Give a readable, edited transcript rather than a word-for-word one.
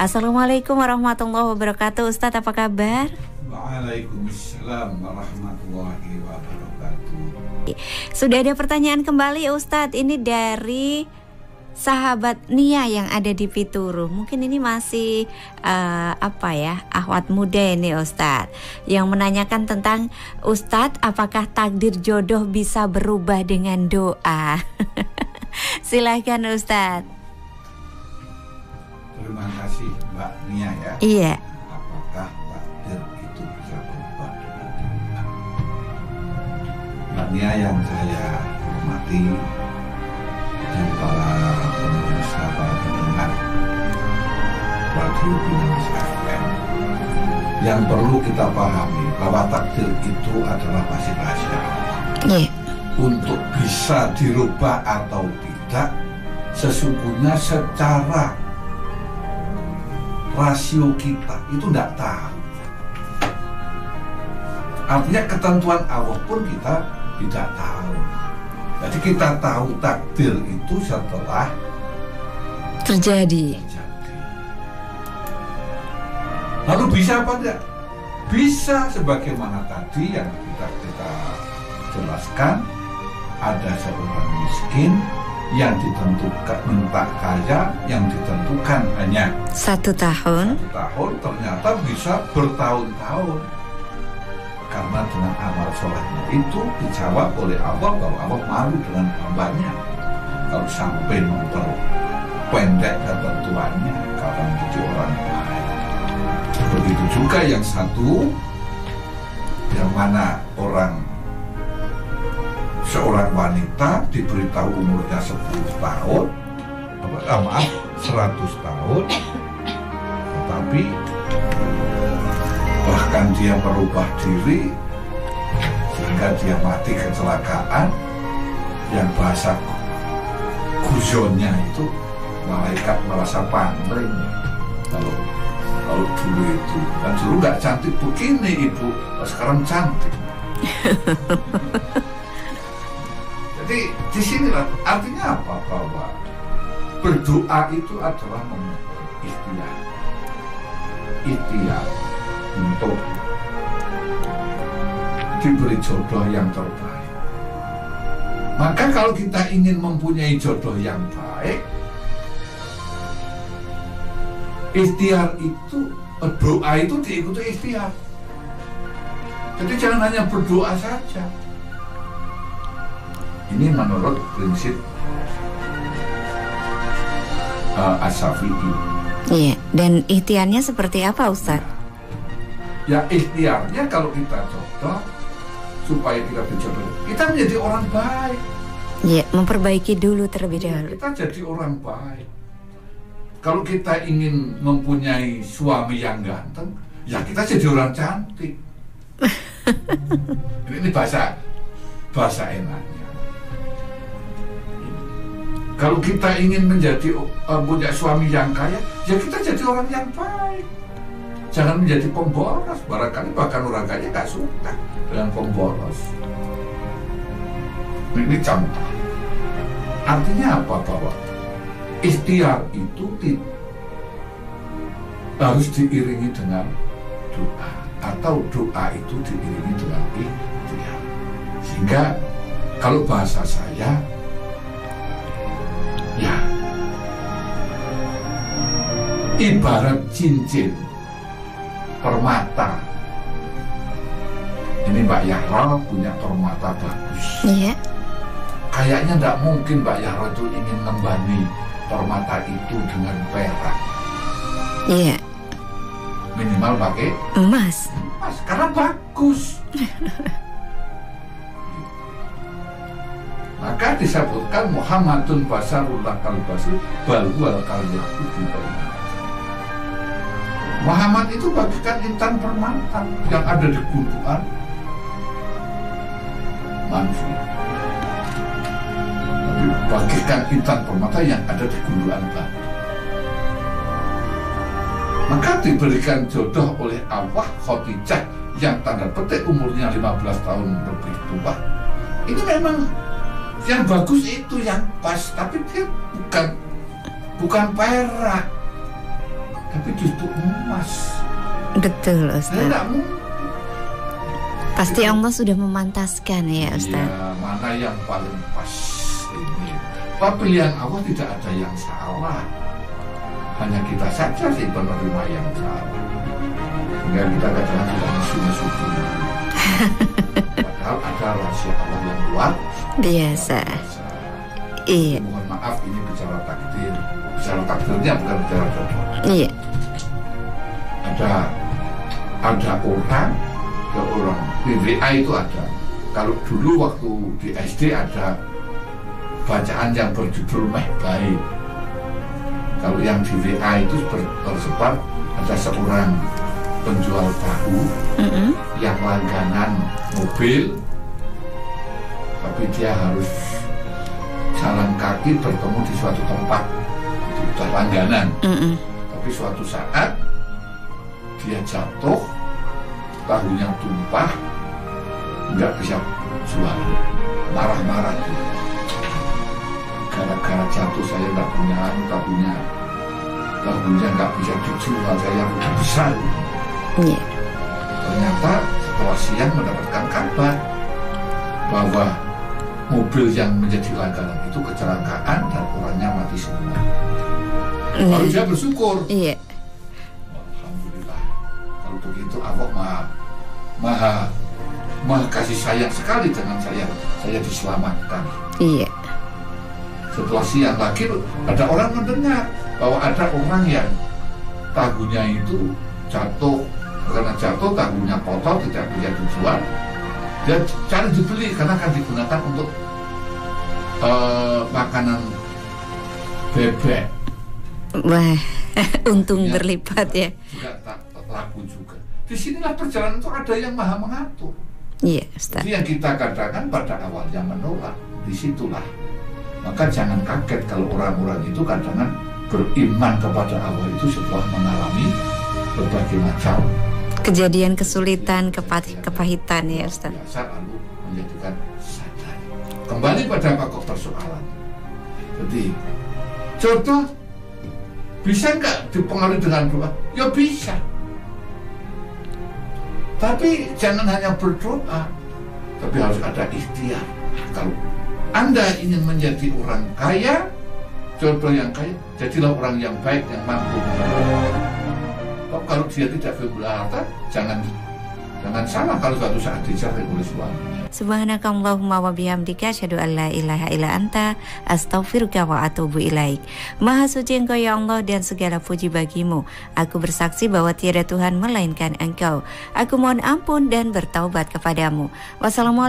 Assalamualaikum warahmatullahi wabarakatuh. Ustadz, apa kabar? Waalaikumsalam warahmatullahi wabarakatuh. Sudah ada pertanyaan kembali Ustadz. Ini dari sahabat Nia yang ada di Pituru. Mungkin ini masih ahwat muda ini Ustadz, yang menanyakan tentang Ustadz, apakah takdir jodoh bisa berubah dengan doa? Silahkan Ustadz. Terima kasih Mbak Nia ya. Iya. Apakah takdir itu bisa berubah dengan doa? Mbak Nia yang saya hormati dan para pemirsa, para pendengar Radio Binamis FM, yang perlu kita pahami bahwa takdir itu adalah masih rahasia Allah. Iya. Untuk bisa dirubah atau tidak, sesungguhnya secara rasio kita itu tidak tahu. Artinya ketentuan Allah pun kita tidak tahu. Jadi kita tahu takdir itu setelah terjadi. Lalu bisa apa tidak? Bisa, sebagaimana tadi yang kita jelaskan, ada seorang miskin yang ditentukan minta kaya, yang ditentukan hanya 1 tahun. 1 tahun, ternyata bisa bertahun-tahun. Karena dengan amal solehnya itu dijawab oleh Allah bahwa Allah malu dengan hambanya kalau sampai memperpendek ketentuannya kalau menjadi orang baik. Begitu juga yang satu, yang mana seorang wanita diberitahu umurnya 10 tahun, 100 tahun, tetapi bahkan dia merubah diri sehingga dia mati kecelakaan, yang bahasa guzonnya itu malaikat merasa pangling. Kalau dulu itu kan dulu nggak cantik begini ibu, sekarang cantik. Jadi disinilah artinya apa, bahwa berdoa itu adalah memohon ikhtiar untuk diberi jodoh yang terbaik. Maka kalau kita ingin mempunyai jodoh yang baik, ikhtiar itu, doa itu diikuti ikhtiar. Jadi jangan hanya berdoa saja. Ini menurut prinsip As-Syafi'i. Iya, dan ikhtiarnya seperti apa Ustadz? Ya ikhtiarnya kalau kita jodoh, supaya kita berjodoh, kita menjadi orang baik. Iya, memperbaiki dulu terlebih dahulu. Kita jadi orang baik. Kalau kita ingin mempunyai suami yang ganteng, ya kita jadi orang cantik. Ini bahasa enaknya. Kalau kita ingin punya suami yang kaya, ya kita jadi orang yang baik. Jangan menjadi pemboros. Barangkali bahkan orang kaya gak suka dengan pemboros. Ini contoh. Artinya apa, bahwa ikhtiar itu harus diiringi dengan doa, atau doa itu diiringi dengan ikhtiar. Sehingga kalau bahasa saya, ya ibarat cincin permata. Ini Mbak Yahra punya permata bagus. Iya. Kayaknya tidak mungkin Mbak Yahra itu ingin ngembani permata itu dengan perak. Iya. Minimal pakai emas, karena bagus. Maka disebutkan Muhammadun basarul lakal basir bal wal kal yahudi. Muhammad itu bagikan intan permata yang ada di gundukan manusia. Tapi bagikan intan permata yang ada di gundukan batu. Maka diberikan jodoh oleh Allah Khadijah yang tanda petik umurnya 15 tahun lebih tua. Itu memang yang bagus, itu yang pas, tapi dia bukan perak. tapi justru emas. Betul, Saya Ustaz. tidak mungkin. Pasti Allah sudah memantaskan ya, Ustaz. Iya, mana yang paling pas ini. Tapi pilihan Allah tidak ada yang salah. Hanya kita saja sih penerima yang salah. Sehingga kita kadang-kadang sudah musuh-musuh. Padahal ada rahasia Allah yang luar Biasa. Iya. Mohon maaf, ini bicara takdir. Bicara takdirnya bukan bicara jodoh. Iya. Ada orang BWA itu ada. Kalau dulu waktu di SD ada bacaan yang berjudul Meh Baik. Kalau yang di WA itu tersebar ada seorang penjual tahu yang langganan mobil, tapi dia harus jalan kaki bertemu di suatu tempat, itu sudah langganan. Tapi suatu saat dia jatuh, tahunya tumpah, nggak bisa jual, marah-marah gitu. Gara-gara jatuh saya nggak punya tahunya nggak bisa dijual, saya udah besar. Ternyata setelah siang mendapatkan kabar bahwa mobil yang menjadi langganan itu kecelakaan dan orangnya mati semua. Lalu dia bersyukur. Iya. Alhamdulillah. Kalau begitu Allah maha kasih sayang sekali dengan saya diselamatkan. Iya. Setelah siang lagi ada orang mendengar bahwa ada orang yang tahunya itu jatuh, karena jatuh tahunya potong, tidak bisa dijual. Dia cari dibeli karena akan digunakan untuk makanan bebek. Wah, untung berlipat ya. Juga tak laku juga. Disinilah perjalanan itu ada yang maha mengatur. Iya, Ustaz. Jadi yang kita katakan pada awalnya menolak, disitulah. Maka jangan kaget kalau orang-orang itu kadang-kadang beriman kepada Allah itu setelah mengalami berbagai macam kejadian, kesulitan, kepahitan ya, Ustaz. Biasa lalu menjadikan sadar. Kembali pada pokok persoalan. Jadi jodoh bisa nggak dipengaruhi dengan doa? Ya bisa. Tapi jangan hanya berdoa, tapi harus ada ikhtiar. Kalau Anda ingin menjadi orang kaya, jodoh yang kaya, jadilah orang yang baik, yang mampu. Kalau dia tidak berharta, jangan salah kalau suatu saat dicerai oleh suami. Subhanakallahumma wa bihamdika asyhadu an la ilaha illa anta astaghfiruka wa atubu ilaik. Maha suci Engkau ya Allah dan segala puji bagimu. Aku bersaksi bahwa tiada Tuhan melainkan Engkau. Aku mohon ampun dan bertaubat kepadamu. Wassalamualaikum